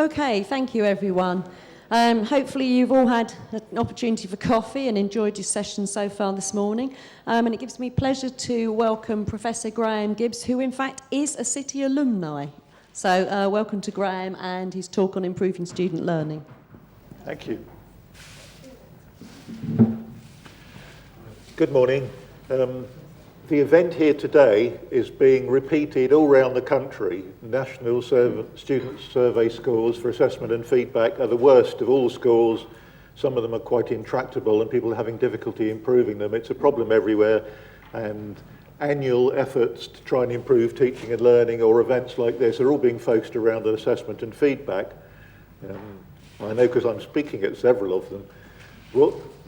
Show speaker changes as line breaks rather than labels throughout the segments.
Okay, thank you everyone. Hopefully you've all had an opportunity for coffee and enjoyed your session so far this morning. And it gives me pleasure to welcome Professor Graham Gibbs, who in fact is a City alumni. So welcome to Graham and his talk on improving student learning.
Thank you. Good morning. The event here today is being repeated all around the country. National student survey scores for assessment and feedback are the worst of all scores. Some of them are quite intractable and people are having difficulty improving them. It's a problem everywhere, and annual efforts to try and improve teaching and learning or events like this are all being focused around an assessment and feedback. I know because I'm speaking at several of them.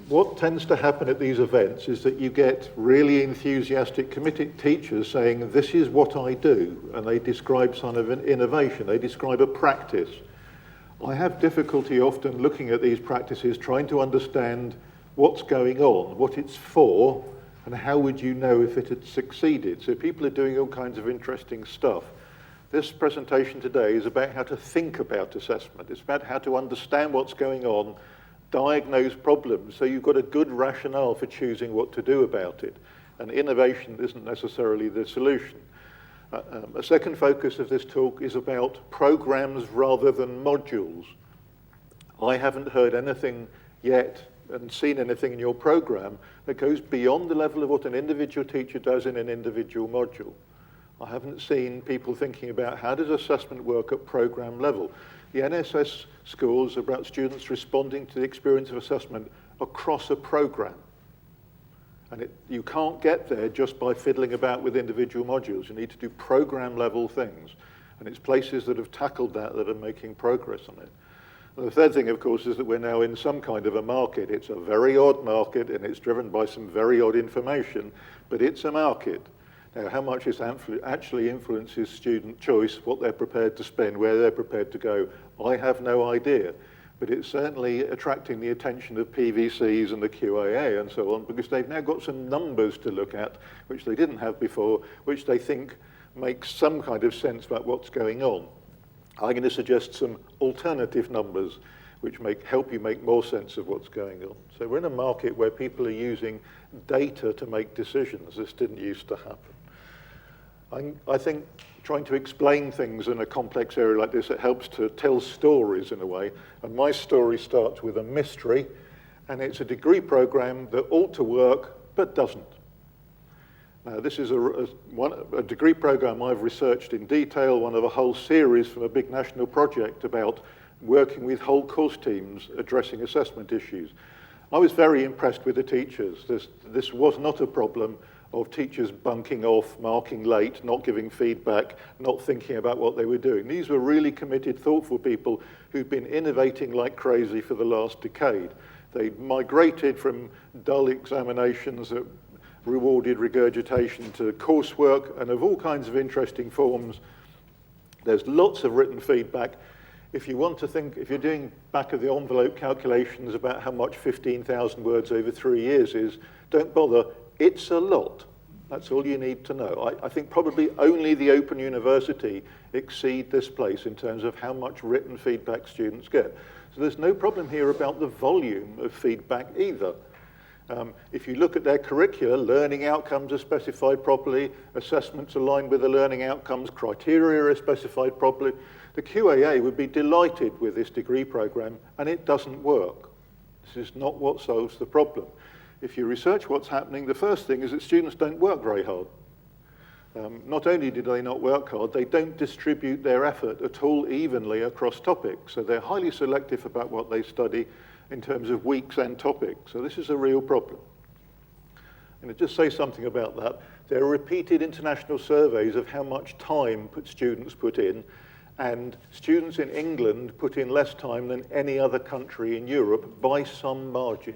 What tends to happen at these events is that you get really enthusiastic, committed teachers saying, this is what I do, and they describe some of an innovation, they describe a practice. I have difficulty often looking at these practices, trying to understand what's going on, what it's for, and how would you know if it had succeeded. So people are doing all kinds of interesting stuff. This presentation today is about how to think about assessment. It's about how to understand what's going on, diagnose problems, so you've got a good rationale for choosing what to do about it. And innovation isn't necessarily the solution. A second focus of this talk is about programs rather than modules. I haven't heard anything yet and seen anything in your program that goes beyond the level of what an individual teacher does in an individual module. I haven't seen people thinking about how does assessment work at program level. The NSS scores are about students responding to the experience of assessment across a program. And you can't get there just by fiddling about with individual modules. You need to do program level things. And it's places that have tackled that are making progress on it. And the third thing, of course, is that we're now in some kind of a market. It's a very odd market and it's driven by some very odd information, but it's a market. Now, how much this actually influences student choice, what they're prepared to spend, where they're prepared to go, I have no idea. But it's certainly attracting the attention of PVCs and the QAA and so on, because they've now got some numbers to look at, which they didn't have before, which they think makes some kind of sense about what's going on. I'm going to suggest some alternative numbers which help you make more sense of what's going on. So we're in a market where people are using data to make decisions. This didn't used to happen. I think trying to explain things in a complex area like this, it helps to tell stories in a way. And my story starts with a mystery, and it's a degree program that ought to work, but doesn't. Now, this is a degree program I've researched in detail, one of a whole series from a big national project about working with whole course teams addressing assessment issues. I was very impressed with the teachers. This was not a problem of teachers bunking off, marking late, not giving feedback, not thinking about what they were doing. These were really committed, thoughtful people who'd been innovating like crazy for the last decade. They migrated from dull examinations that rewarded regurgitation to coursework and of all kinds of interesting forms. There's lots of written feedback. If you want to think, if you're doing back of the envelope calculations about how much 15,000 words over 3 years is, don't bother. It's a lot. That's all you need to know. I think probably only the Open University exceed this place in terms of how much written feedback students get. So there's no problem here about the volume of feedback either. If you look at their curricula, learning outcomes are specified properly, assessments aligned with the learning outcomes, criteria are specified properly. The QAA would be delighted with this degree program, and it doesn't work. This is not what solves the problem. If you research what's happening, the first thing is that students don't work very hard. Not only do they not work hard, they don't distribute their effort at all evenly across topics. So they're highly selective about what they study in terms of weeks and topics. So this is a real problem. I'm going to just say something about that. There are repeated international surveys of how much time students put in, and students in England put in less time than any other country in Europe by some margin.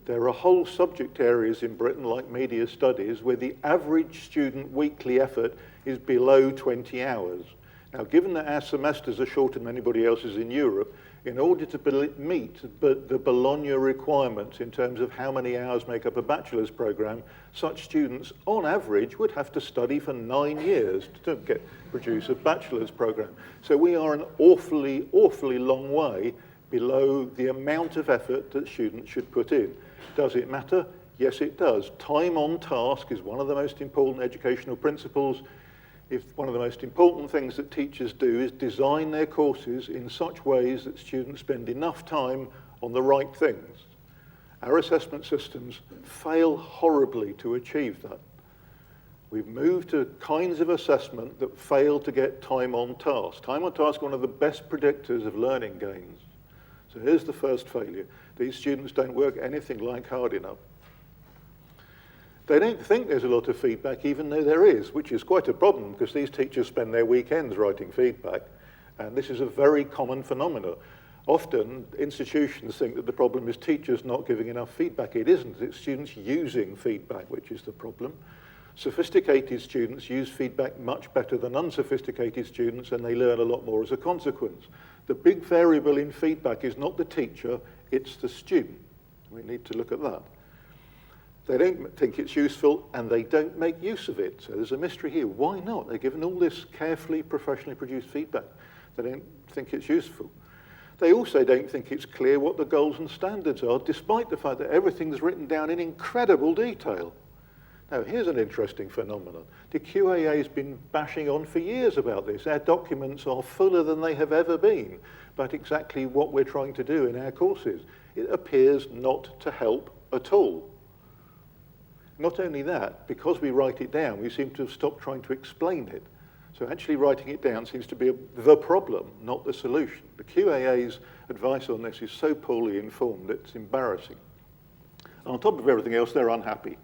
There are whole subject areas in Britain, like media studies, where the average student weekly effort is below 20 hours. Now, given that our semesters are shorter than anybody else's in Europe, in order to meet the Bologna requirements in terms of how many hours make up a bachelor's program, such students, on average, would have to study for 9 years to produce a bachelor's program. So we are an awfully, awfully long way below the amount of effort that students should put in. Does it matter? Yes, it does. Time on task is one of the most important educational principles. If one of the most important things that teachers do is design their courses in such ways that students spend enough time on the right things. Our assessment systems fail horribly to achieve that. We've moved to kinds of assessment that fail to get time on task. Time on task is one of the best predictors of learning gains. So here's the first failure. These students don't work anything like hard enough. They don't think there's a lot of feedback, even though there is, which is quite a problem because these teachers spend their weekends writing feedback, and this is a very common phenomenon. Often, institutions think that the problem is teachers not giving enough feedback. It isn't. It's students using feedback, which is the problem. Sophisticated students use feedback much better than unsophisticated students, and they learn a lot more as a consequence. The big variable in feedback is not the teacher, it's the student. We need to look at that. They don't think it's useful, and they don't make use of it. So there's a mystery here. Why not? They're given all this carefully, professionally produced feedback. They don't think it's useful. They also don't think it's clear what the goals and standards are, despite the fact that everything's written down in incredible detail. Now, here's an interesting phenomenon. The QAA has been bashing on for years about this. Our documents are fuller than they have ever been about exactly what we're trying to do in our courses. It appears not to help at all. Not only that, because we write it down, we seem to have stopped trying to explain it. So actually writing it down seems to be the problem, not the solution. The QAA's advice on this is so poorly informed, it's embarrassing. And on top of everything else, they're unhappy.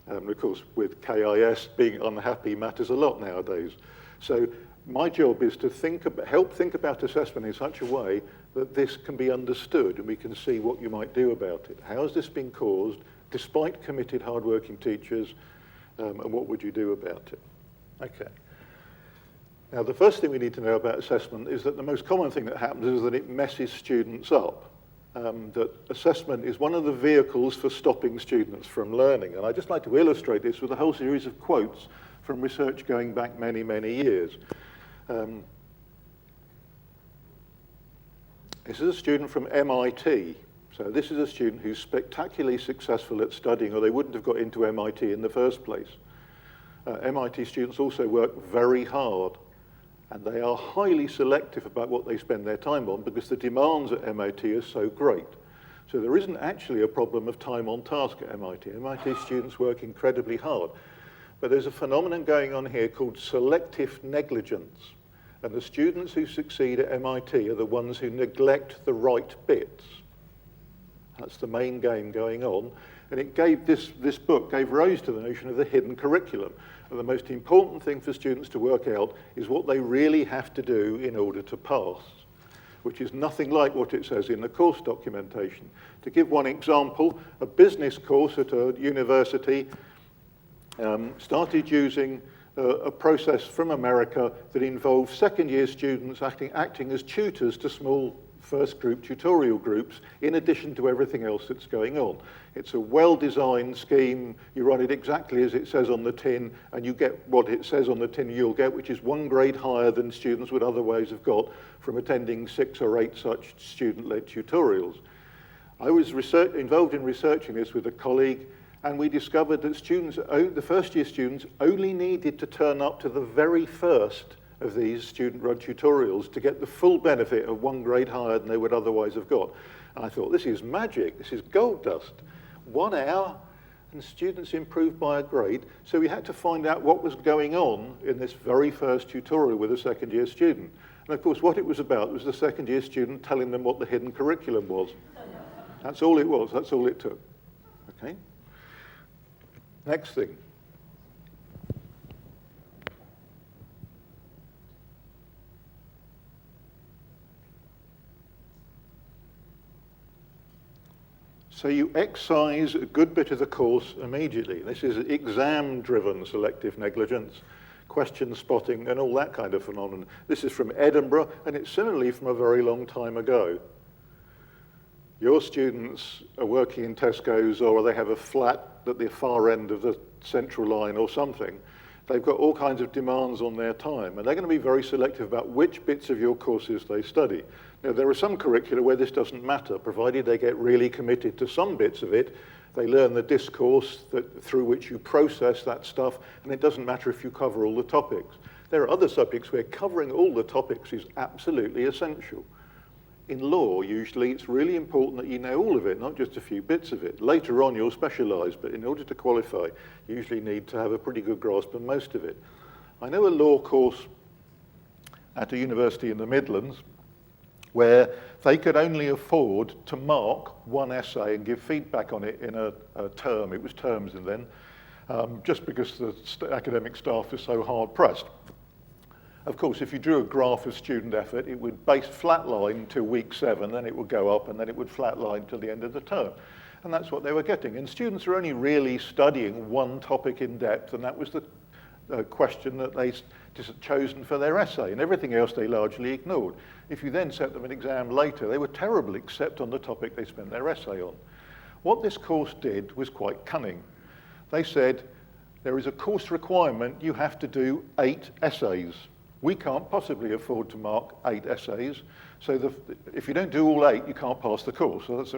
Of course, with KIS, being unhappy matters a lot nowadays. So my job is to help think about assessment in such a way that this can be understood and we can see what you might do about it. How has this been caused, despite committed, hard-working teachers, and what would you do about it? Okay. Now, the first thing we need to know about assessment is that the most common thing that happens is that it messes students up. That assessment is one of the vehicles for stopping students from learning. And I'd just like to illustrate this with a whole series of quotes from research going back many, many years. This is a student from MIT. So this is a student who's spectacularly successful at studying, or they wouldn't have got into MIT in the first place. MIT students also work very hard, and they are highly selective about what they spend their time on because the demands at MIT are so great. So there isn't actually a problem of time on task at MIT. MIT students work incredibly hard. But there's a phenomenon going on here called selective negligence. And the students who succeed at MIT are the ones who neglect the right bits. That's the main game going on. And it gave this book gave rise to the notion of the hidden curriculum. And the most important thing for students to work out is what they really have to do in order to pass, which is nothing like what it says in the course documentation. To give one example, a business course at a university started using a process from America that involved second-year students acting as tutors to small first group tutorial groups in addition to everything else that's going on. It's a well-designed scheme. You run it exactly as it says on the tin, and you get what it says on the tin you'll get, which is 1 grade higher than students would otherwise have got from attending 6 or 8 such student-led tutorials. I was involved in researching this with a colleague, and we discovered that the first-year students only needed to turn up to the very first of these student-run tutorials to get the full benefit of 1 grade higher than they would otherwise have got. And I thought, this is magic, this is gold dust. 1 hour, and students improved by a grade. So we had to find out what was going on in this very first tutorial with a second-year student. And of course, what it was about was the second-year student telling them what the hidden curriculum was. That's all it was, that's all it took. Okay? Next thing. So you excise a good bit of the course immediately. This is exam-driven selective negligence. question spotting, and all that kind of phenomenon. This is from Edinburgh, and it's similarly from a very long time ago. Your students are working in Tesco's, or they have a flat at the far end of the central line or something. They've got all kinds of demands on their time, and they're going to be very selective about which bits of your courses they study. Now, there are some curricula where this doesn't matter, provided they get really committed to some bits of it. They learn the discourse through which you process that stuff, and it doesn't matter if you cover all the topics. There are other subjects where covering all the topics is absolutely essential. In law, usually, it's really important that you know all of it, not just a few bits of it. Later on, you'll specialise, but in order to qualify, you usually need to have a pretty good grasp of most of it. I know a law course at a university in the Midlands where they could only afford to mark one essay and give feedback on it in a term. It was terms and then, just because the academic staff is so hard-pressed. Of course, if you drew a graph of student effort, it would base flatline till week 7, then it would go up, and then it would flatline till the end of the term. And that's what they were getting. And students are only really studying one topic in depth, and that was the question that they chosen for their essay, and everything else they largely ignored. If you then set them an exam later, they were terrible except on the topic they spent their essay on. What this course did was quite cunning. They said, there is a course requirement, you have to do 8 essays. We can't possibly afford to mark 8 essays, so if you don't do all 8, you can't pass the course. So that's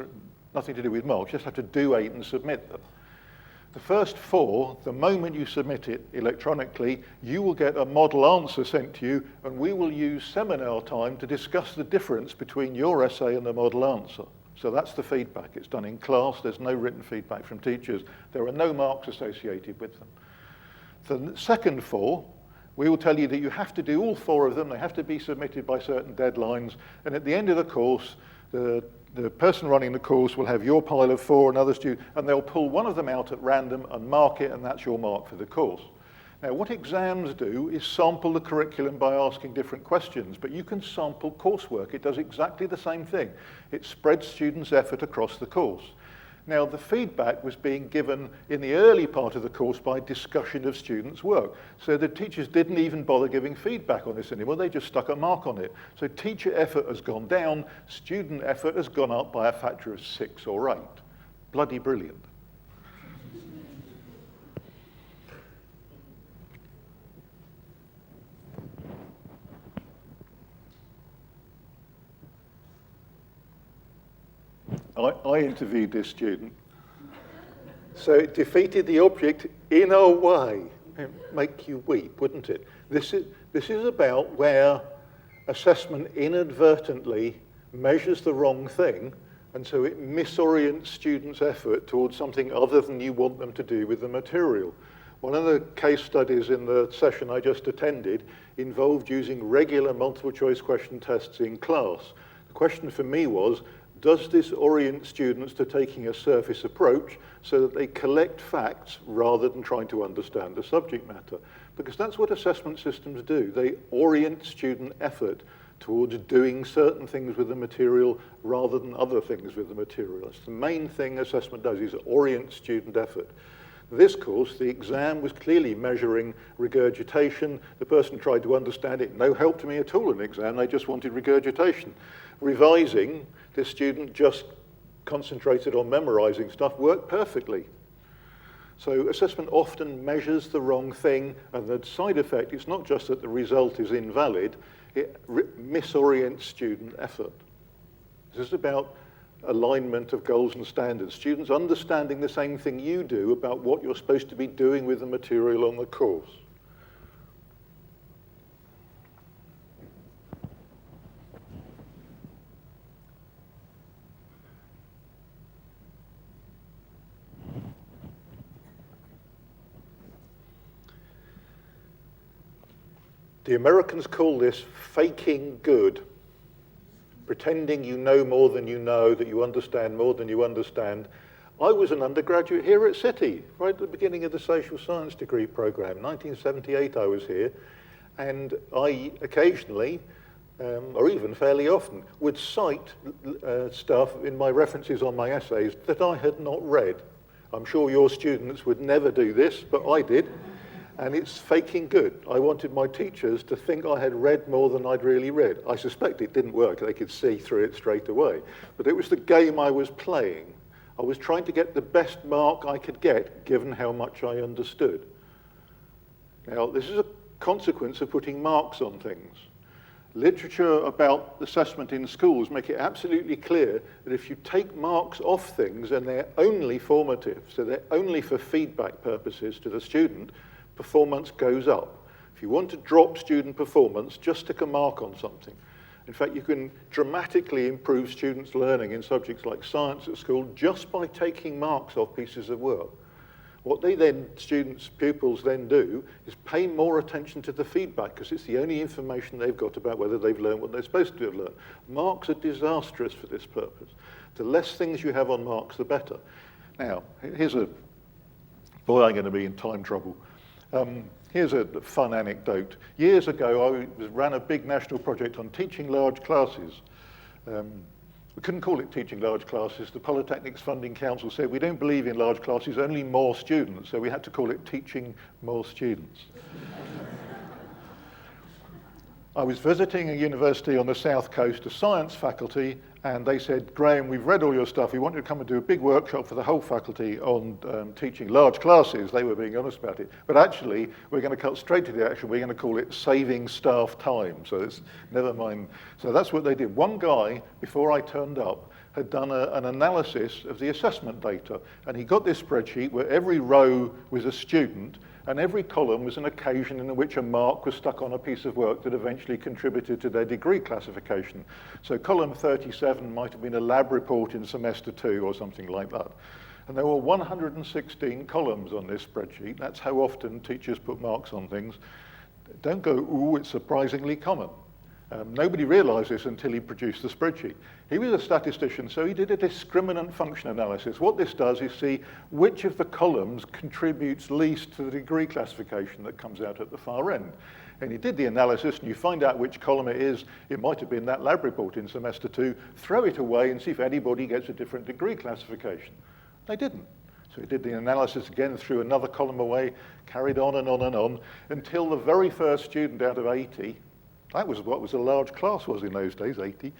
nothing to do with marks, you just have to do 8 and submit them. The first 4, the moment you submit it electronically, you will get a model answer sent to you, and we will use seminar time to discuss the difference between your essay and the model answer. So that's the feedback. It's done in class, there's no written feedback from teachers. There are no marks associated with them. The second 4, we will tell you that you have to do all 4 of them. They have to be submitted by certain deadlines. And at the end of the course, the person running the course will have your pile of 4 and other students, and they'll pull one of them out at random and mark it, and that's your mark for the course. Now, what exams do is sample the curriculum by asking different questions, but you can sample coursework. It does exactly the same thing. It spreads students' effort across the course. Now, the feedback was being given in the early part of the course by discussion of students' work. So the teachers didn't even bother giving feedback on this anymore. They just stuck a mark on it. So teacher effort has gone down, student effort has gone up by a factor of 6 or 8. Bloody brilliant. I interviewed this student. So it defeated the object in a way. It'd make you weep, wouldn't it? This is about where assessment inadvertently measures the wrong thing, and so it misorients students' effort towards something other than you want them to do with the material. One of the case studies in the session I just attended involved using regular multiple choice question tests in class. The question for me was, does this orient students to taking a surface approach so that they collect facts rather than trying to understand the subject matter? Because that's what assessment systems do. They orient student effort towards doing certain things with the material rather than other things with the material. That's the main thing assessment does, is orient student effort. This course, the exam was clearly measuring regurgitation. The person tried to understand it. No help to me at all in the exam. They just wanted regurgitation. Revising, this student just concentrated on memorizing stuff, worked perfectly. So assessment often measures the wrong thing, and the side effect is not just that the result is invalid, it misorients student effort. This is about alignment of goals and standards. Students understanding the same thing you do about what you're supposed to be doing with the material on the course. The Americans call this faking good. Pretending you know more than you know, that you understand more than you understand. I was an undergraduate here at City, right at the beginning of the social science degree program. 1978 I was here, and I occasionally, or even fairly often, would cite stuff in my references on my essays that I had not read. I'm sure your students would never do this, but I did. And it's faking good. I wanted my teachers to think I had read more than I'd really read. I suspect it didn't work. They could see through it straight away. But it was the game I was playing. I was trying to get the best mark I could get, given how much I understood. Now, this is a consequence of putting marks on things. Literature about assessment in schools make it absolutely clear that if you take marks off things and they're only formative, so they're only for feedback purposes to the student, performance goes up. If you want to drop student performance, just stick a mark on something. In fact, you can dramatically improve students' learning in subjects like science at school just by taking marks off pieces of work. What pupils then do is pay more attention to the feedback because it's the only information they've got about whether they've learned what they're supposed to have learned. Marks are disastrous for this purpose. The less things you have on marks, the better. Now, here's a, boy, I'm going to be in time trouble. Here's a fun anecdote. Years ago, I ran a big national project on teaching large classes. We couldn't call it teaching large classes. The Polytechnics Funding Council said, we don't believe in large classes, only more students. So we had to call it teaching more students. I was visiting a university on the south coast, a science faculty, and they said, Graham, we've read all your stuff. We want you to come and do a big workshop for the whole faculty on teaching large classes. They were being honest about it. But actually, we're going to cut straight to the action. We're going to call it saving staff time. So it's never mind. So that's what they did. One guy, before I turned up, had done an analysis of the assessment data. And he got this spreadsheet where every row was a student, and every column was an occasion in which a mark was stuck on a piece of work that eventually contributed to their degree classification. So column 37 might have been a lab report in semester 2 or something like that. And there were 116 columns on this spreadsheet. That's how often teachers put marks on things. Don't go, ooh, it's surprisingly common. Nobody realized this until he produced the spreadsheet. He was a statistician, so he did a discriminant function analysis. What this does is see which of the columns contributes least to the degree classification that comes out at the far end. And he did the analysis, and you find out which column it is. It might have been that lab report in semester 2. Throw it away and see if anybody gets a different degree classification. They didn't. So he did the analysis again, threw another column away, carried on and on and on, until the very first student out of 80, that was what was a large class was in those days, 80.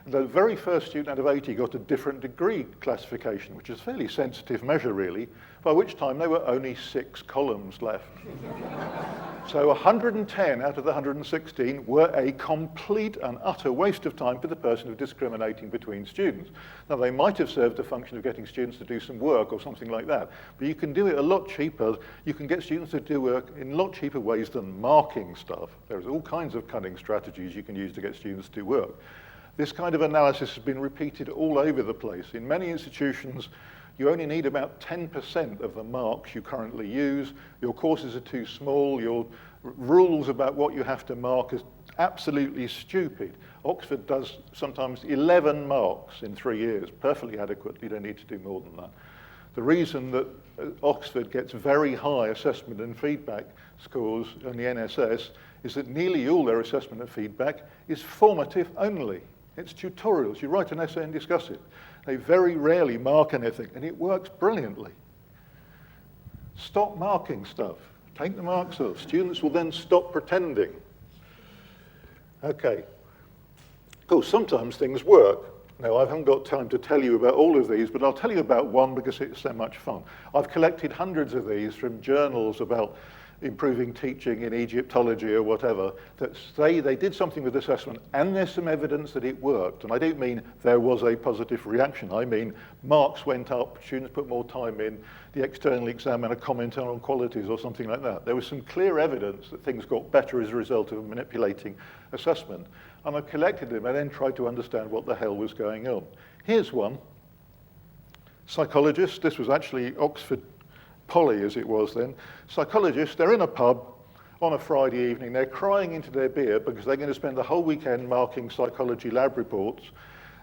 The very first student out of 80 got a different degree classification, which is a fairly sensitive measure, really, by which time there were only 6 columns left. So 110 out of the 116 were a complete and utter waste of time for the person of discriminating between students. Now, they might have served a function of getting students to do some work or something like that, but you can do it a lot cheaper. You can get students to do work in a lot cheaper ways than marking stuff. There's all kinds of cunning strategies you can use to get students to do work. This kind of analysis has been repeated all over the place. In many institutions, you only need about 10% of the marks you currently use. Your courses are too small. Your rules about what you have to mark are absolutely stupid. Oxford does sometimes 11 marks in 3 years, perfectly adequate. You don't need to do more than that. The reason that Oxford gets very high assessment and feedback scores on the NSS is that nearly all their assessment and feedback is formative only. It's tutorials. You write an essay and discuss it. They very rarely mark anything, and it works brilliantly. Stop marking stuff. Take the marks off. Students will then stop pretending. Okay. Of course, sometimes things work. Now, I haven't got time to tell you about all of these, but I'll tell you about one because it's so much fun. I've collected hundreds of these from journals about improving teaching in Egyptology or whatever, that say they did something with assessment and there's some evidence that it worked. And I don't mean there was a positive reaction. I mean marks went up, students put more time in, the external examiner commented on qualities or something like that. There was some clear evidence that things got better as a result of manipulating assessment. And I collected them and then tried to understand what the hell was going on. Here's one. Psychologist, this was actually Oxford Poly as it was then. Psychologists, they're in a pub on a Friday evening, they're crying into their beer because they're going to spend the whole weekend marking psychology lab reports,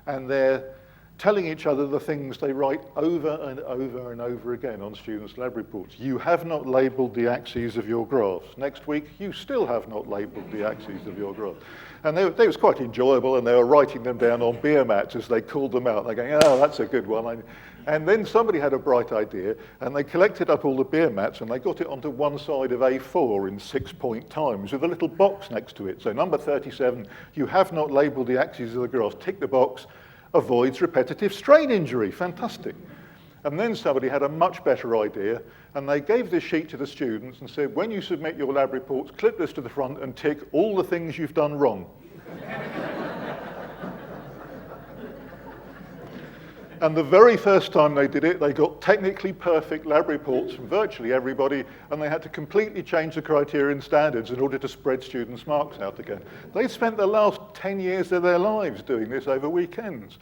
and they're telling each other the things they write over and over and over again on students' lab reports. You have not labelled the axes of your graphs. Next week, you still have not labelled the axes of your graphs. And they was quite enjoyable, and they were writing them down on beer mats as they called them out. They're going, oh, that's a good one. And then somebody had a bright idea, and they collected up all the beer mats, and they got it onto one side of A4 in 6-point times with a little box next to it. So number 37, you have not labelled the axes of the grass. Tick the box, avoids repetitive strain injury. Fantastic. And then somebody had a much better idea, and they gave this sheet to the students and said, when you submit your lab reports, clip this to the front and tick all the things you've done wrong. And the very first time they did it, they got technically perfect lab reports from virtually everybody, and they had to completely change the criterion standards in order to spread students' marks out again. They spent the last 10 years of their lives doing this over weekends.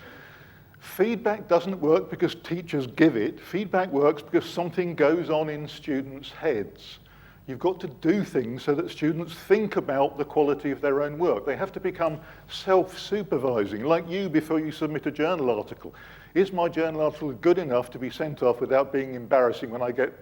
Feedback doesn't work because teachers give it. Feedback works because something goes on in students' heads. You've got to do things so that students think about the quality of their own work. They have to become self-supervising, like you before you submit a journal article. Is my journal article good enough to be sent off without being embarrassing when I get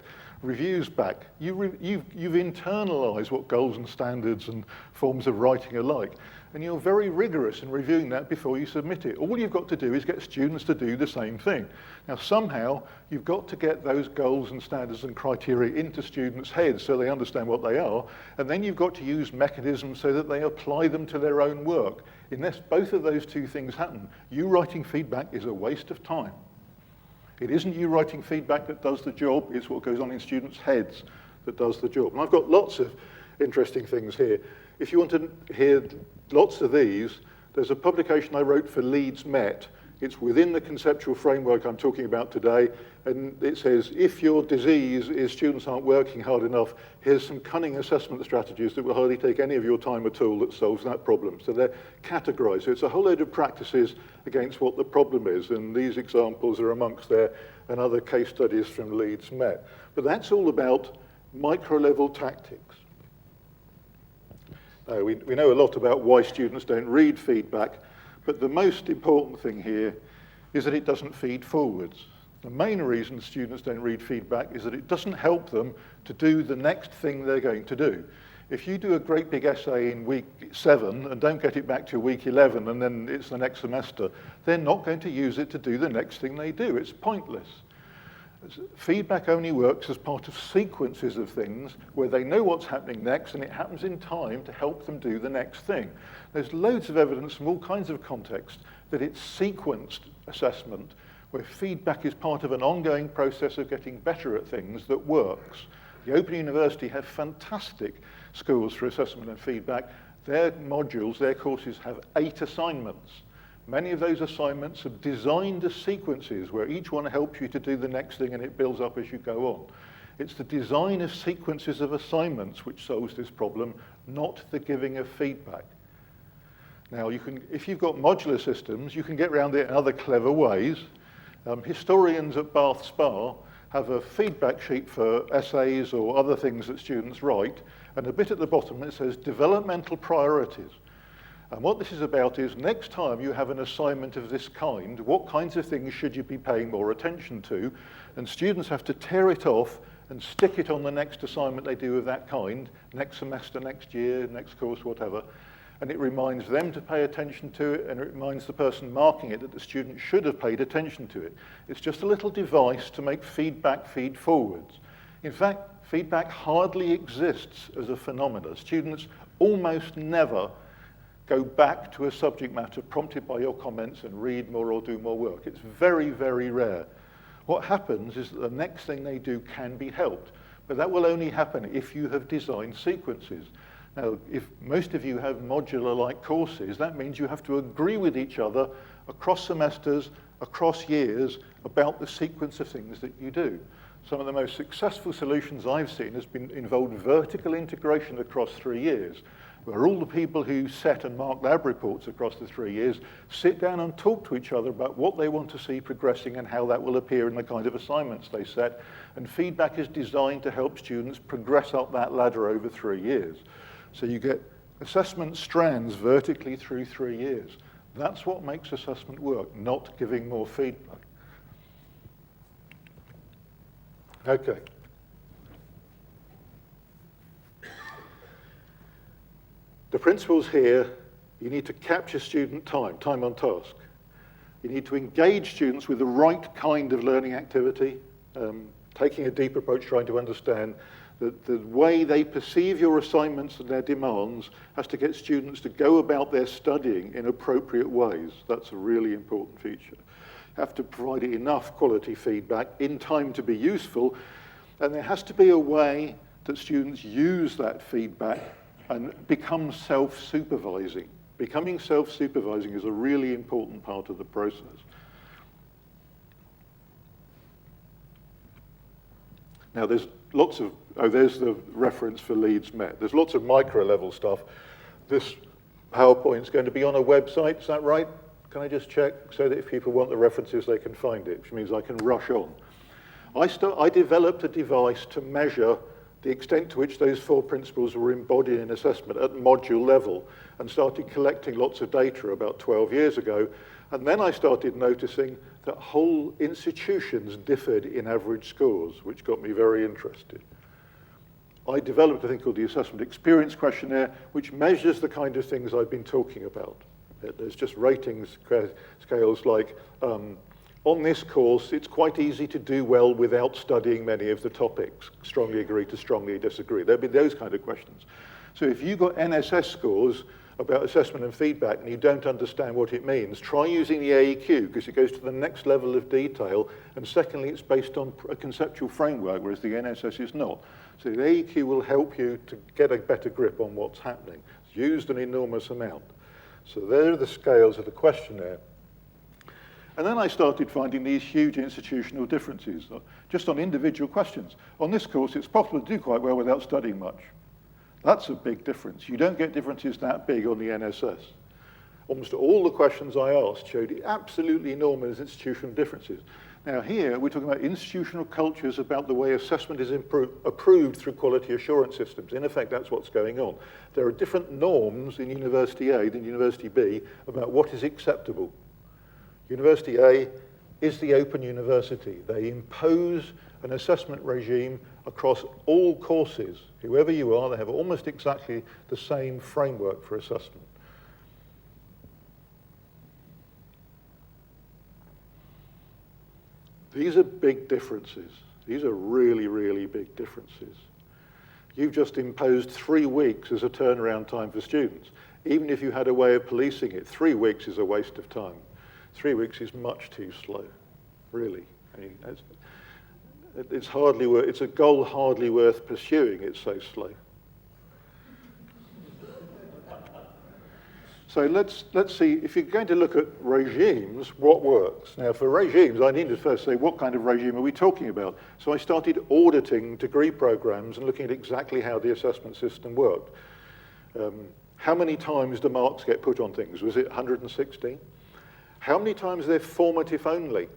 reviews back? You've internalized what goals and standards and forms of writing are like. And you're very rigorous in reviewing that before you submit it. All you've got to do is get students to do the same thing. Now, somehow, you've got to get those goals and standards and criteria into students' heads so they understand what they are, and then you've got to use mechanisms so that they apply them to their own work. Unless both of those two things happen, you writing feedback is a waste of time. It isn't you writing feedback that does the job, it's what goes on in students' heads that does the job. And I've got lots of interesting things here. If you want to hear lots of these, there's a publication I wrote for Leeds Met. It's within the conceptual framework I'm talking about today, and it says, if your disease is students aren't working hard enough, here's some cunning assessment strategies that will hardly take any of your time at all that solves that problem. So they're categorized. So it's a whole load of practices against what the problem is, and these examples are amongst there, and other case studies from Leeds Met. But that's all about micro-level tactics. We know a lot about why students don't read feedback, but the most important thing here is that it doesn't feed forwards. The main reason students don't read feedback is that it doesn't help them to do the next thing they're going to do. If you do a great big essay in week 7 and don't get it back to week 11 and then it's the next semester, they're not going to use it to do the next thing they do. It's pointless. Feedback only works as part of sequences of things where they know what's happening next and it happens in time to help them do the next thing. There's loads of evidence from all kinds of contexts that it's sequenced assessment where feedback is part of an ongoing process of getting better at things that works. The Open University have fantastic schools for assessment and feedback. Their modules, their courses have 8 assignments. Many of those assignments are designed as sequences where each one helps you to do the next thing and it builds up as you go on. It's the design of sequences of assignments which solves this problem, not the giving of feedback. Now, if you've got modular systems, you can get around it in other clever ways. Historians at Bath Spa have a feedback sheet for essays or other things that students write, and a bit at the bottom it says developmental priorities. And what this is about is next time you have an assignment of this kind, what kinds of things should you be paying more attention to? And students have to tear it off and stick it on the next assignment they do of that kind, next semester, next year, next course, whatever. And it reminds them to pay attention to it, and it reminds the person marking it that the student should have paid attention to it. It's just a little device to make feedback feed forwards. In fact, feedback hardly exists as a phenomenon. Students almost never go back to a subject matter prompted by your comments and read more or do more work. It's very, very rare. What happens is that the next thing they do can be helped, but that will only happen if you have designed sequences. Now, if most of you have modular-like courses, that means you have to agree with each other across semesters, across years, about the sequence of things that you do. Some of the most successful solutions I've seen has been involved vertical integration across 3 years, where all the people who set and mark lab reports across the 3 years sit down and talk to each other about what they want to see progressing and how that will appear in the kind of assignments they set. And feedback is designed to help students progress up that ladder over 3 years. So you get assessment strands vertically through 3 years. That's what makes assessment work, not giving more feedback. Okay. The principles here, you need to capture student time on task. You need to engage students with the right kind of learning activity, taking a deep approach, trying to understand that the way they perceive your assignments and their demands has to get students to go about their studying in appropriate ways. That's a really important feature. You have to provide enough quality feedback in time to be useful, and there has to be a way that students use that feedback and become self-supervising. Becoming self-supervising is a really important part of the process. Now there's lots of, there's the reference for Leeds Met. There's lots of micro-level stuff. This PowerPoint's going to be on a website, is that right? Can I just check so that if people want the references, they can find it, which means I can rush on. I developed a device to measure the extent to which those 4 principles were embodied in assessment at module level, and started collecting lots of data about 12 years ago. And then I started noticing that whole institutions differed in average scores, which got me very interested. I developed a thing called the Assessment Experience Questionnaire, which measures the kind of things I've been talking about. There's just ratings scales like, on this course, it's quite easy to do well without studying many of the topics. Strongly agree to strongly disagree. There'll be those kind of questions. So if you've got NSS scores about assessment and feedback and you don't understand what it means, try using the AEQ, because it goes to the next level of detail. And secondly, it's based on a conceptual framework, whereas the NSS is not. So the AEQ will help you to get a better grip on what's happening. It's used an enormous amount. So there are the scales of the questionnaire. And then I started finding these huge institutional differences, just on individual questions. On this course, it's possible to do quite well without studying much. That's a big difference. You don't get differences that big on the NSS. Almost all the questions I asked showed absolutely enormous institutional differences. Now here, we're talking about institutional cultures about the way assessment is approved through quality assurance systems. In effect, that's what's going on. There are different norms in University A than University B about what is acceptable. University A is the open university. They impose an assessment regime across all courses. Whoever you are, they have almost exactly the same framework for assessment. These are big differences. These are really, really big differences. You've just imposed 3 weeks as a turnaround time for students. Even if you had a way of policing it, 3 weeks is a waste of time. 3 weeks is much too slow, really. I mean, it's a goal hardly worth pursuing, it's so slow. So let's see, if you're going to look at regimes, what works? Now for regimes, I need to first say, what kind of regime are we talking about? So I started auditing degree programs and looking at exactly how the assessment system worked. How many times do marks get put on things? Was it 116? How many times are they formative only?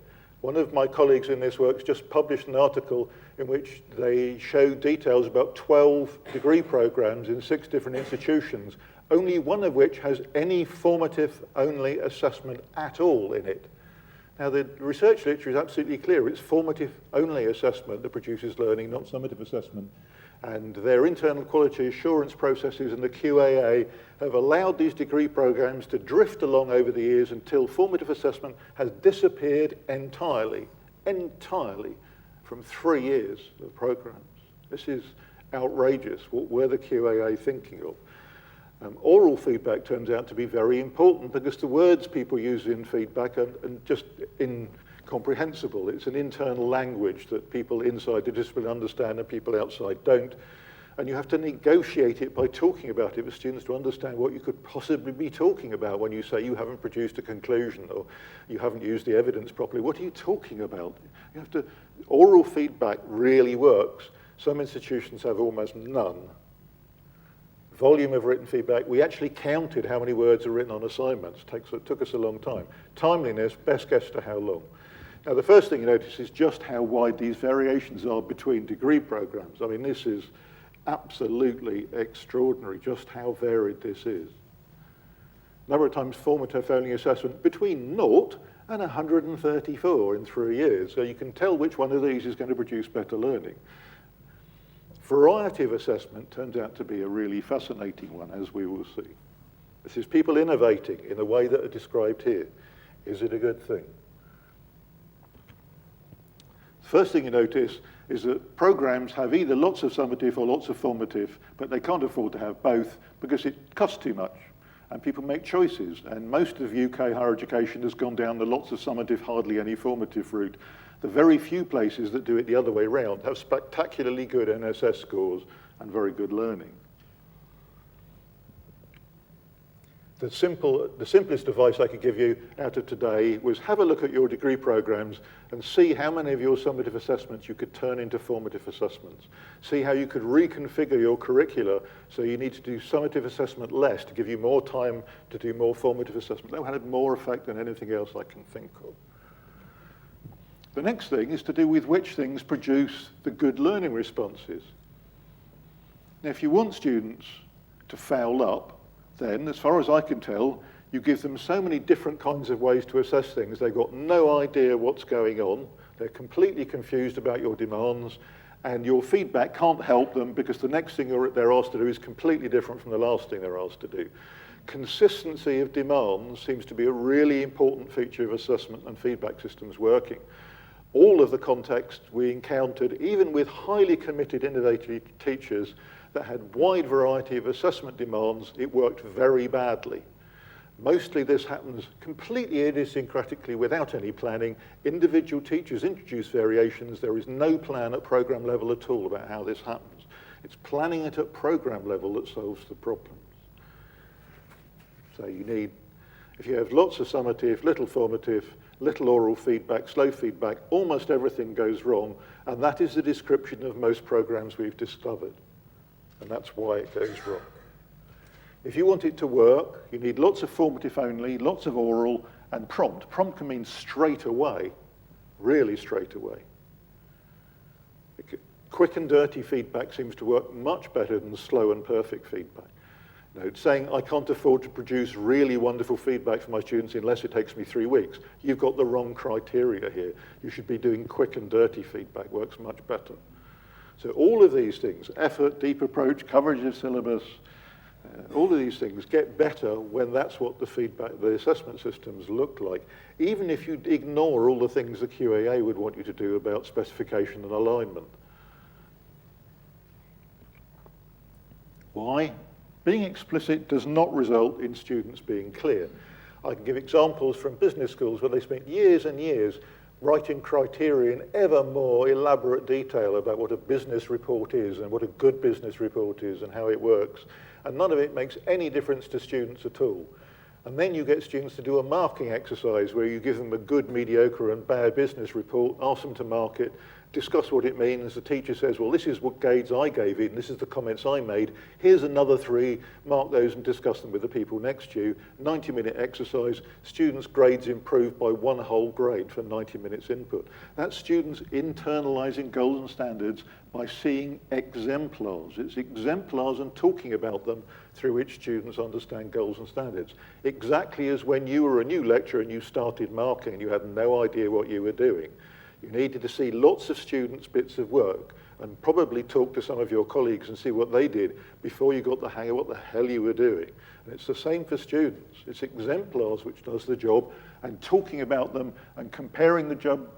One of my colleagues in this work just published an article in which they show details about 12 degree programs in 6 different institutions, only one of which has any formative only assessment at all in it. Now the research literature is absolutely clear. It's formative only assessment that produces learning, not summative assessment. And their internal quality assurance processes and the QAA have allowed these degree programs to drift along over the years until formative assessment has disappeared entirely from 3 years of programs. This is outrageous. What were the QAA thinking of? Oral feedback turns out to be very important because the words people use in feedback are just incomprehensible. It's an internal language that people inside the discipline understand and people outside don't. And you have to negotiate it by talking about it for students to understand what you could possibly be talking about when you say you haven't produced a conclusion or you haven't used the evidence properly. What are you talking about? You have to, oral feedback really works. Some institutions have almost none. Volume of written feedback, we actually counted how many words are written on assignments. It took us a long time. Timeliness, best guess to how long. Now the first thing you notice is just how wide these variations are between degree programs. I mean, this is absolutely extraordinary, just how varied this is. Number of times formative only assessment between 0 and 134 in 3 years. So you can tell which one of these is going to produce better learning. Variety of assessment turns out to be a really fascinating one, as we will see. This is people innovating in the way that are described here. Is it a good thing? First thing you notice is that programs have either lots of summative or lots of formative, but they can't afford to have both because it costs too much. And people make choices. And most of UK higher education has gone down the lots of summative, hardly any formative route. The very few places that do it the other way around have spectacularly good NSS scores and very good learning. The simplest advice I could give you out of today was have a look at your degree programs and see how many of your summative assessments you could turn into formative assessments. See how you could reconfigure your curricula so you need to do summative assessment less to give you more time to do more formative assessment. That would have more effect than anything else I can think of. The next thing is to do with which things produce the good learning responses. Now, if you want students to foul up, then, as far as I can tell, you give them so many different kinds of ways to assess things, they've got no idea what's going on, they're completely confused about your demands, and your feedback can't help them because the next thing they're asked to do is completely different from the last thing they're asked to do. Consistency of demands seems to be a really important feature of assessment and feedback systems working. All of the contexts we encountered, even with highly committed, innovative teachers, that had wide variety of assessment demands, it worked very badly. Mostly this happens completely idiosyncratically without any planning. Individual teachers introduce variations. There is no plan at program level at all about how this happens. It's planning it at program level that solves the problems. So you need, if you have lots of summative, little formative, little oral feedback, slow feedback, almost everything goes wrong, and that is the description of most programs we've discovered. And that's why it goes wrong. If you want it to work, you need lots of formative only, lots of oral, and prompt. Prompt can mean straight away, really straight away. Quick and dirty feedback seems to work much better than slow and perfect feedback. You know, saying, I can't afford to produce really wonderful feedback for my students unless it takes me 3 weeks. You've got the wrong criteria here. You should be doing quick and dirty feedback, works much better. So all of these things, effort, deep approach, coverage of syllabus, all of these things get better when that's what the feedback, the assessment systems look like, even if you ignore all the things the QAA would want you to do about specification and alignment. Why? Being explicit does not result in students being clear. I can give examples from business schools where they spent years and years writing criteria in ever more elaborate detail about what a business report is and what a good business report is and how it works. And none of it makes any difference to students at all. And then you get students to do a marking exercise where you give them a good, mediocre, and bad business report, ask them to mark it, discuss what it means. The teacher says, well, this is what grades I gave it, and this is the comments I made. Here's another 3, mark those and discuss them with the people next to you. 90-minute exercise, students' grades improved by 1 whole grade for 90 minutes input. That's students internalizing goals and standards by seeing exemplars. It's exemplars and talking about them through which students understand goals and standards. Exactly as when you were a new lecturer and you started marking and you had no idea what you were doing. You needed to see lots of students' bits of work and probably talk to some of your colleagues and see what they did before you got the hang of what the hell you were doing. And it's the same for students. It's exemplars which does the job, and talking about them and comparing the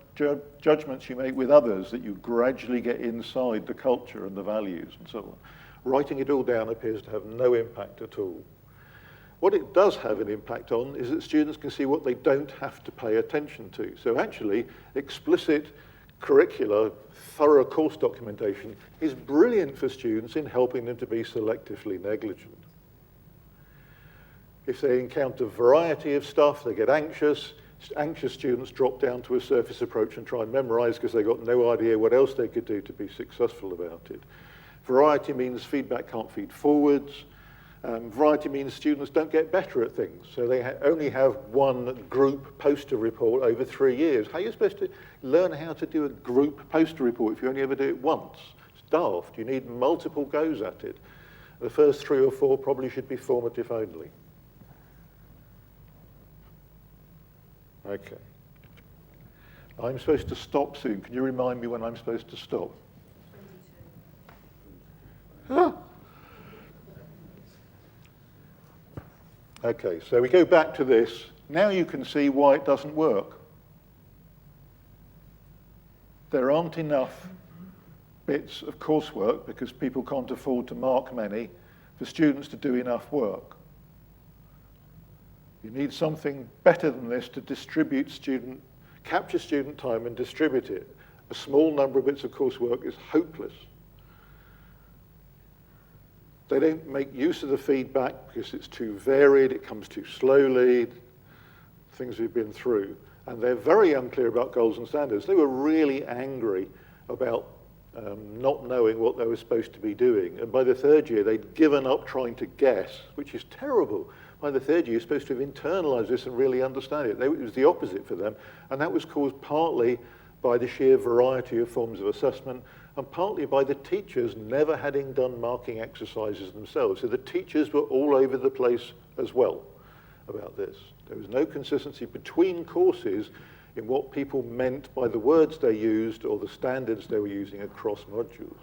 judgments you make with others that you gradually get inside the culture and the values and so on. Writing it all down appears to have no impact at all. What it does have an impact on is that students can see what they don't have to pay attention to. So actually, explicit curricula, thorough course documentation is brilliant for students in helping them to be selectively negligent. If they encounter a variety of stuff, they get anxious. Anxious students drop down to a surface approach and try and memorize because they've got no idea what else they could do to be successful about it. Variety means feedback can't feed forwards. Variety means students don't get better at things, so they only have 1 group poster report over 3 years. How are you supposed to learn how to do a group poster report if you only ever do it once? It's daft. You need multiple goes at it. The first 3 or 4 probably should be formative only. Okay. I'm supposed to stop soon. Can you remind me when I'm supposed to stop? 22. Huh? Okay, so we go back to this. Now you can see why it doesn't work. There aren't enough bits of coursework, because people can't afford to mark many, for students to do enough work. You need something better than this to capture student time and distribute it. A small number of bits of coursework is hopeless. They don't make use of the feedback because it's too varied, it comes too slowly, things we've been through. And they're very unclear about goals and standards. They were really angry about not knowing what they were supposed to be doing. And by the third year, they'd given up trying to guess, which is terrible. By the third year, you're supposed to have internalized this and really understand it. It was the opposite for them. And that was caused partly by the sheer variety of forms of assessment, and partly by the teachers never having done marking exercises themselves. So the teachers were all over the place as well about this. There was no consistency between courses in what people meant by the words they used or the standards they were using across modules.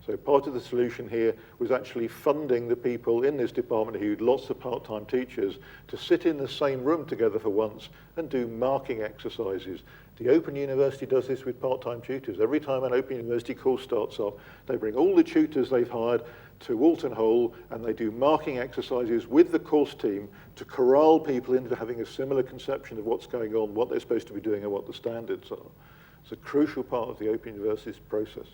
So part of the solution here was actually funding the people in this department who had lots of part-time teachers to sit in the same room together for once and do marking exercises. The Open University does this with part-time tutors. Every time an Open University course starts up, they bring all the tutors they've hired to Walton Hall and they do marking exercises with the course team to corral people into having a similar conception of what's going on, what they're supposed to be doing and what the standards are. It's a crucial part of the Open University's processes.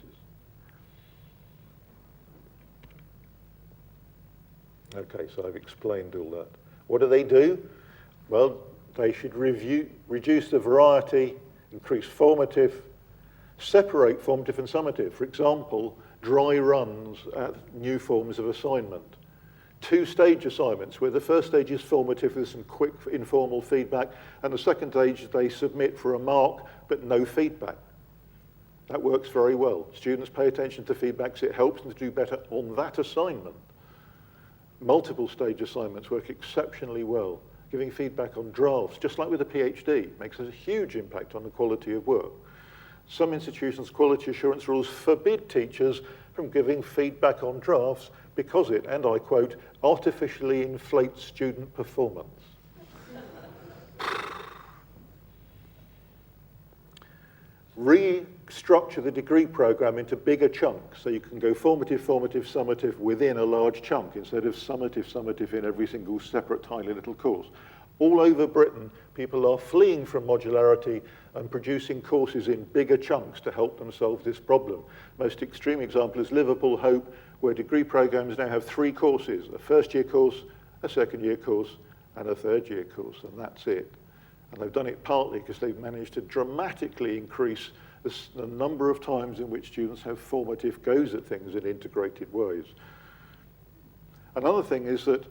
Okay, so I've explained all that. What do? Well, they should reduce the variety, increase formative, separate formative and summative. For example, dry runs at new forms of assignment. Two-stage assignments, where the first stage is formative with some quick informal feedback, and the second stage they submit for a mark, but no feedback. That works very well. Students pay attention to feedback, so it helps them to do better on that assignment. Multiple stage assignments work exceptionally well. Giving feedback on drafts, just like with a PhD, makes a huge impact on the quality of work. Some institutions' quality assurance rules forbid teachers from giving feedback on drafts because it, and I quote, artificially inflates student performance. Restructure the degree program into bigger chunks so you can go formative, summative within a large chunk instead of summative in every single separate tiny little course. All over Britain, people are fleeing from modularity and producing courses in bigger chunks to help them solve this problem. Most extreme example is Liverpool Hope, where degree programs now have 3 courses, a first-year course, a second-year course, and a third-year course, and that's it. And they've done it partly because they've managed to dramatically increase the number of times in which students have formative goes at things in integrated ways. Another thing is that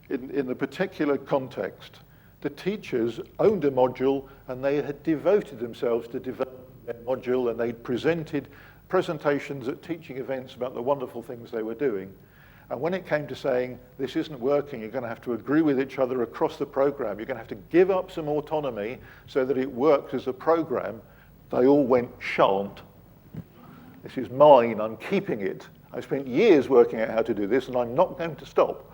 in the particular context, the teachers owned a module and they had devoted themselves to developing their module, and they'd presented presentations at teaching events about the wonderful things they were doing. And when it came to saying, this isn't working, you're going to have to agree with each other across the program, you're going to have to give up some autonomy so that it works as a program, they all went, shan't. This is mine, I'm keeping it. I spent years working out how to do this and I'm not going to stop.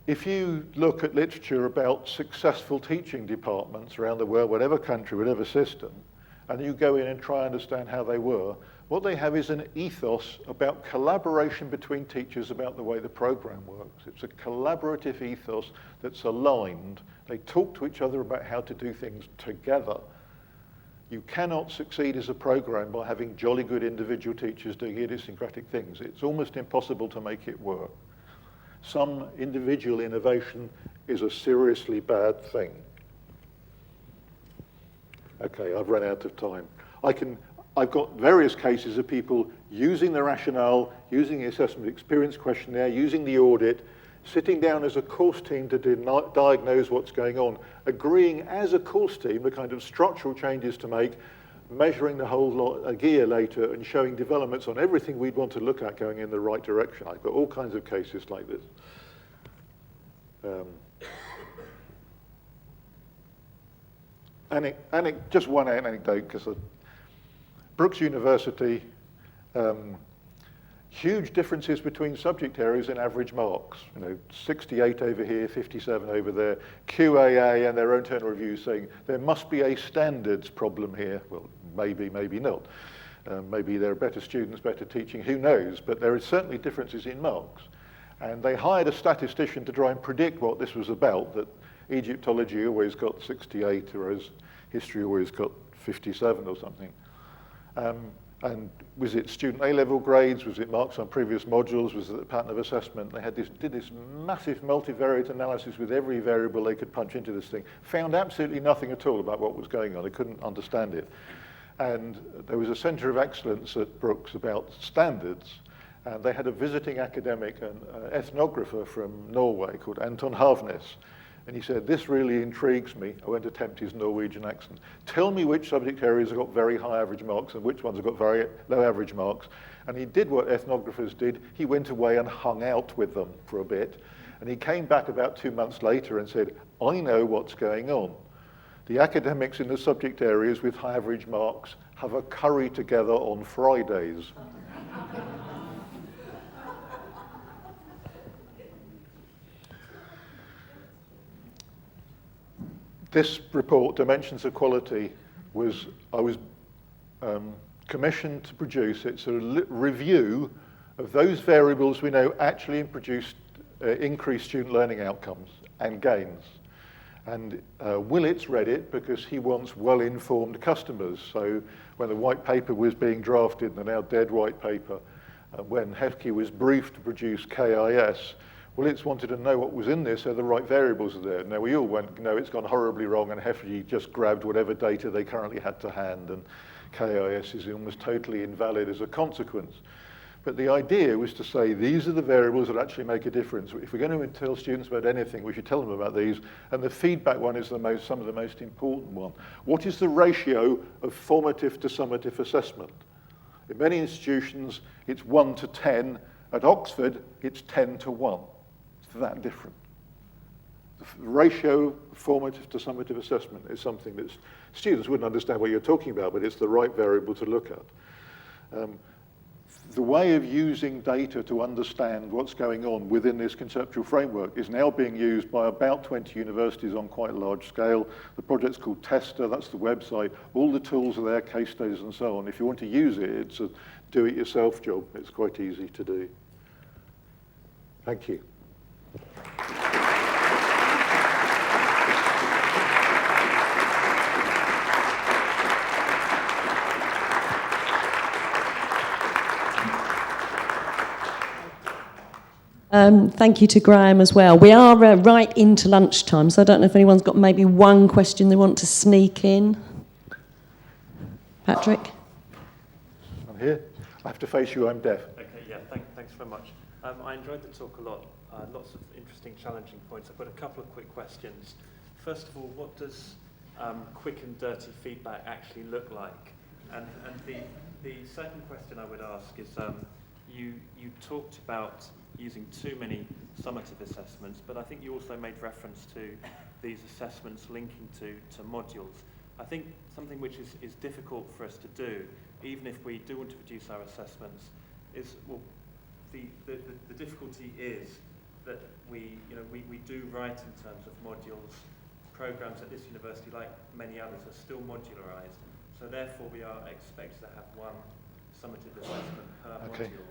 If you look at literature about successful teaching departments around the world, whatever country, whatever system, and you go in and try and understand how they were, what they have is an ethos about collaboration between teachers about the way the program works. It's a collaborative ethos that's aligned. They talk to each other about how to do things together. You cannot succeed as a program by having jolly good individual teachers doing idiosyncratic things. It's almost impossible to make it work. Some individual innovation is a seriously bad thing. Okay, I've run out of time. I've got various cases of people using the rationale, using the assessment experience questionnaire, using the audit, sitting down as a course team to diagnose what's going on, agreeing as a course team the kind of structural changes to make, measuring the whole lot a year later and showing developments on everything we'd want to look at going in the right direction. I've got all kinds of cases like this. Just one anecdote, because Brooks University Huge differences between subject areas in average marks. 68 over here, 57 over there. QAA and their own internal review saying there must be a standards problem here. Well, maybe, maybe not. Maybe there are better students, better teaching, who knows? But there are certainly differences in marks. And they hired a statistician to try and predict what this was about, that Egyptology always got 68, whereas history always got 57 or something. And was it student A-level grades? Was it marks on previous modules? Was it the pattern of assessment? They did this massive multivariate analysis with every variable they could punch into this thing. Found absolutely nothing at all about what was going on. They couldn't understand it. And there was a centre of excellence at Brookes about standards. And they had a visiting academic, an ethnographer from Norway called Anton Havnes. And he said, this really intrigues me. I won't attempt his Norwegian accent. Tell me which subject areas have got very high average marks and which ones have got very low average marks. And he did what ethnographers did. He went away and hung out with them for a bit. And he came back about 2 months later and said, I know what's going on. The academics in the subject areas with high average marks have a curry together on Fridays. This report, Dimensions of Quality, I was commissioned to produce. It's a review of those variables we know actually increase student learning outcomes and gains. And Willits read it because he wants well-informed customers. So when the white paper was being drafted, the now dead white paper, when Hefke was briefed to produce KIS, Willits wanted to know what was in this so the right variables are there. Now we all no, it's gone horribly wrong, and Hefke just grabbed whatever data they currently had to hand, and KIS is almost totally invalid as a consequence. But the idea was to say these are the variables that actually make a difference. If we're going to tell students about anything, we should tell them about these. And the feedback one is some of the most important one. What is the ratio of formative to summative assessment? In many institutions, it's 1 to 10. At Oxford, it's 10 to 1. It's that different. The ratio formative to summative assessment is something that students wouldn't understand what you're talking about, but it's the right variable to look at. The way of using data to understand what's going on within this conceptual framework is now being used by about 20 universities on quite a large scale. The project's called Tester, that's the website. All the tools are there, case studies and so on. If you want to use it, it's a do-it-yourself job. It's quite easy to do. Thank you.
Thank you to Graham as well. We are right into lunchtime, so I don't know if anyone's got maybe one question they want to sneak in. Patrick?
I'm here. I have to face you, I'm deaf.
Okay, yeah, thanks very much. I enjoyed the talk a lot. Lots of interesting, challenging points. I've got a couple of quick questions. First of all, what does quick and dirty feedback actually look like? And the second question I would ask is, you talked about using too many summative assessments, but I think you also made reference to these assessments linking to modules. I think something which is difficult for us to do, even if we do want to produce our assessments, is, well, the difficulty is that we do write in terms of modules. Programs at this university, like many others, are still modularized. So therefore we are expected to have one summative assessment per module.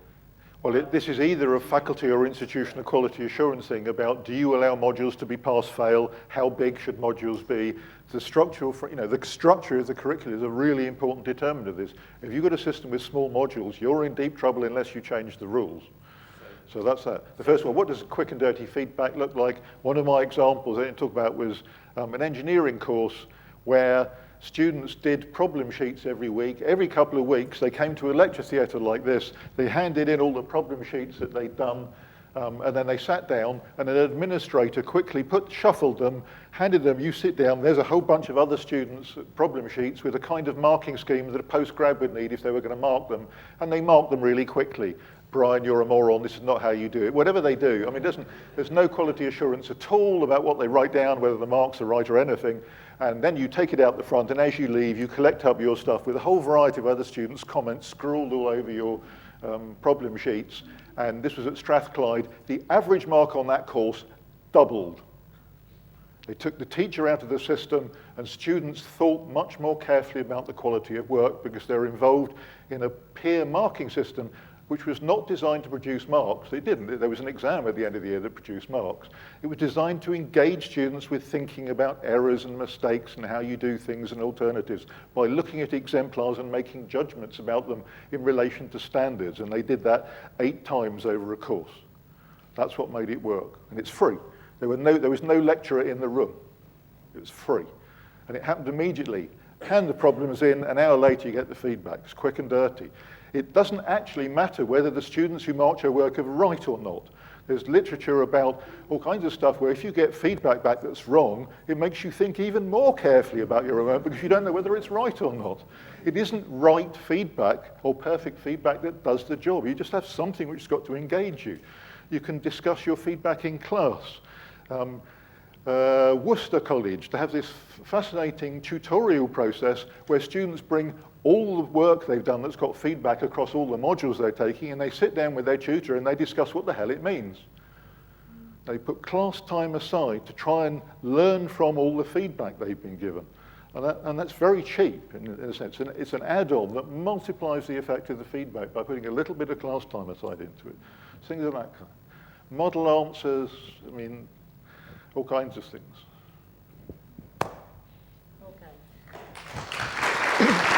Well, this is either a faculty or institutional quality assurance thing about, do you allow modules to be pass-fail? How big should modules be? The structural, the structure of the curriculum is a really important determinant of this. If you've got a system with small modules, you're in deep trouble unless you change the rules. So that's that. The first one, what does quick and dirty feedback look like? One of my examples I didn't talk about was an engineering course where students did problem sheets every week. Every couple of weeks, they came to a lecture theatre like this. They handed in all the problem sheets that they'd done, and then they sat down, and an administrator quickly shuffled them, handed them, you sit down, there's a whole bunch of other students' problem sheets with a kind of marking scheme that a postgrad would need if they were going to mark them, and they marked them really quickly. Brian, you're a moron, this is not how you do it. Whatever they do, I mean, there's no quality assurance at all about what they write down, whether the marks are right or anything. And then you take it out the front, and as you leave, you collect up your stuff with a whole variety of other students' comments scrawled all over your problem sheets, and this was at Strathclyde. The average mark on that course doubled. They took the teacher out of the system, and students thought much more carefully about the quality of work because they're involved in a peer marking system which was not designed to produce marks. It didn't. There was an exam at the end of the year that produced marks. It was designed to engage students with thinking about errors and mistakes and how you do things and alternatives by looking at exemplars and making judgments about them in relation to standards. And they did that 8 times over a course. That's what made it work. And it's free. There was no lecturer in the room. It was free. And it happened immediately. Hand the problems in, an hour later you get the feedback. It's quick and dirty. It doesn't actually matter whether the students who mark your work are right or not. There's literature about all kinds of stuff where if you get feedback back that's wrong, it makes you think even more carefully about your own work because you don't know whether it's right or not. It isn't right feedback or perfect feedback that does the job. You just have something which has got to engage you. You can discuss your feedback in class. Worcester College, to have this fascinating tutorial process where students bring all the work they've done that's got feedback across all the modules they're taking, and they sit down with their tutor and they discuss what the hell it means. They put class time aside to try and learn from all the feedback they've been given. And that's very cheap in a sense. And it's an add-on that multiplies the effect of the feedback by putting a little bit of class time aside into it. Things of that kind. Model answers, I mean, all kinds of things.
Okay.